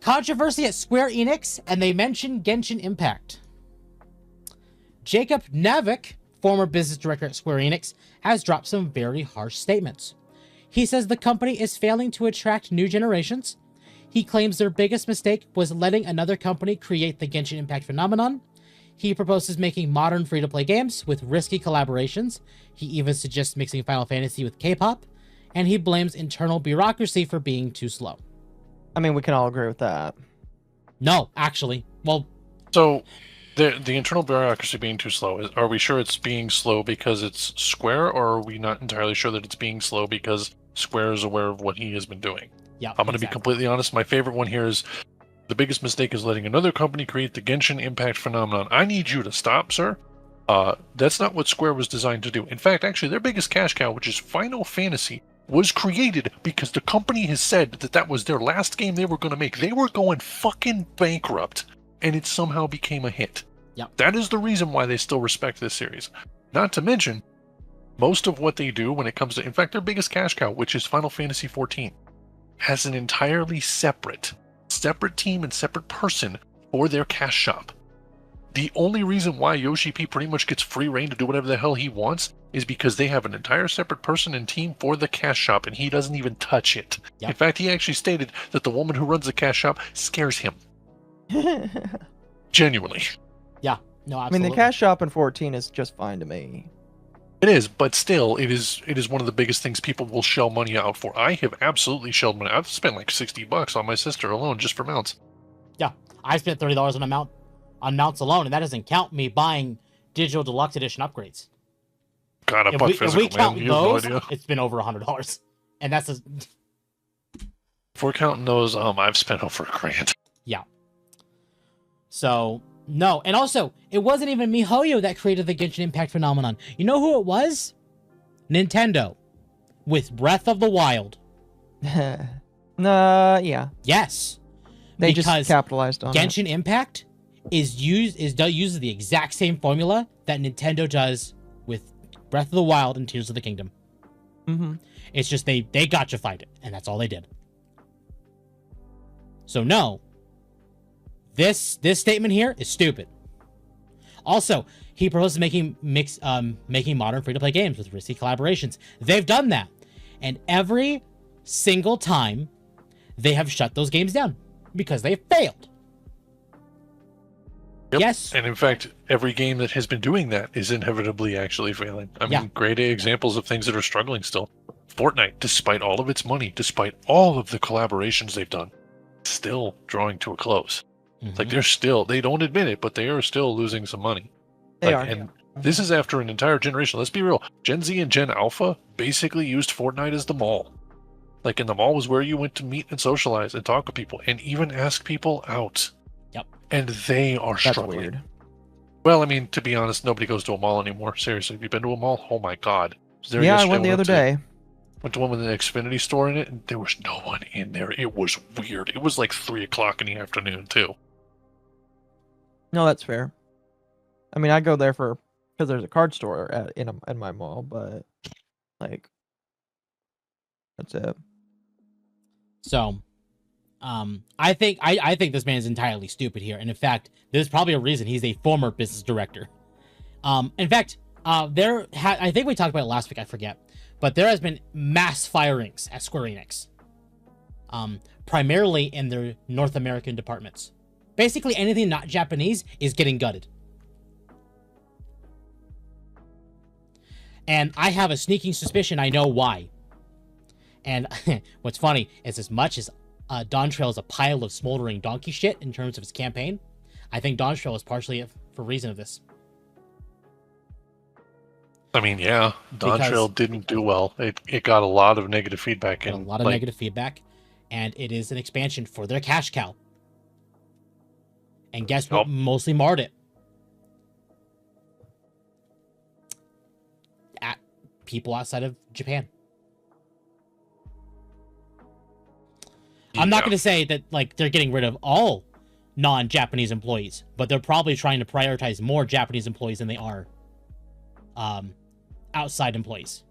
Controversy at Square Enix, and they mention Genshin Impact. Jacob Navik, former business director at Square Enix, has dropped some very harsh statements. He says the company is failing to attract new generations. He claims their biggest mistake was letting another company create the Genshin Impact phenomenon. He proposes making modern free-to-play games with risky collaborations. He even suggests mixing Final Fantasy with K-pop. And he blames internal bureaucracy for being too slow. I mean, we can all agree with that. No, actually. Well... So, the internal bureaucracy being too slow, are we sure it's being slow because it's Square, or are we not entirely sure that it's being slow because Square is aware of what he has been doing? Yeah, I'm going to be completely honest. My favorite one here is, the biggest mistake is letting another company create the Genshin Impact phenomenon. I need you to stop, sir. That's not what Square was designed to do. In fact, actually, their biggest cash cow, which is Final Fantasy, was created because the company has said that that was their last game they were going to make. They were going fucking bankrupt, and it somehow became a hit. Yep. That is the reason why they still respect this series. Not to mention, most of what they do when it comes to, in fact, their biggest cash cow, which is Final Fantasy XIV, has an entirely separate team and separate person for their cash shop. The only reason why Yoshi P pretty much gets free reign to do whatever the hell he wants is because they have an entire separate person and team for the cash shop, and he doesn't even touch it. Yep. In fact, he actually stated that the woman who runs the cash shop scares him. Genuinely. Yeah, no, absolutely. I mean, the cash shop in 14 is just fine to me. It is, but still, it is one of the biggest things people will shell money out for. I have absolutely shelled money. I've spent like $60 on my sister alone just for mounts. Yeah, I spent $30 on mounts alone, and that doesn't count me buying digital deluxe edition upgrades. God, I bought physical, if we count man. You have no those, idea. it's been over $100, and that's a... If we're counting those, I've spent over $1,000. Yeah. So, no. And also, it wasn't even MiHoYo that created the Genshin Impact phenomenon. You know who it was? Nintendo. With Breath of the Wild. Yeah. Yes. They because just capitalized on Genshin Impact uses the exact same formula that Nintendo does with Breath of the Wild and Tears of the Kingdom. Mm-hmm. It's just they gotcha-fied it, and that's all they did. So no, this statement here is stupid. Also, he proposes making modern free-to-play games with risky collaborations. They've done that, and every single time they have shut those games down because they failed. Yep. Yes. And in fact, every game that has been doing that is inevitably actually failing. I mean, great examples of things that are struggling still. Fortnite, despite all of its money, despite all of the collaborations they've done, still drawing to a close. Mm-hmm. Like they don't admit it, but they are still losing some money. They are. And this is after an entire generation. Let's be real. Gen Z and Gen Alpha basically used Fortnite as the mall. Like, and the mall was where you went to meet and socialize and talk with people and even ask people out. Yep. And they are struggling. That's weird. Well, I mean, to be honest, nobody goes to a mall anymore. Seriously, have you been to a mall? Oh my god. Yeah, I went the other day. Went to one with an Xfinity store in it, and there was no one in there. It was weird. It was like 3 o'clock in the afternoon, too. No, that's fair. I mean, I go there because there's a card store in my mall, but like, that's it. So, I think this man is entirely stupid here, and in fact, there's probably a reason he's a former business director. In fact, I think we talked about it last week. I forget, but there has been mass firings at Square Enix, primarily in their North American departments. Basically, anything not Japanese is getting gutted. And I have a sneaking suspicion I know why. And what's funny is, as much as Dawntrail is a pile of smoldering donkey shit in terms of his campaign, I think Dawntrail is partially for reason of this. I mean, yeah, Dawntrail didn't do well. It got a lot of negative feedback. A lot of negative feedback, and it is an expansion for their cash cow. And guess what mostly marred it? At people outside of Japan. I'm not going to say that like they're getting rid of all non-Japanese employees, but they're probably trying to prioritize more Japanese employees than they are outside employees.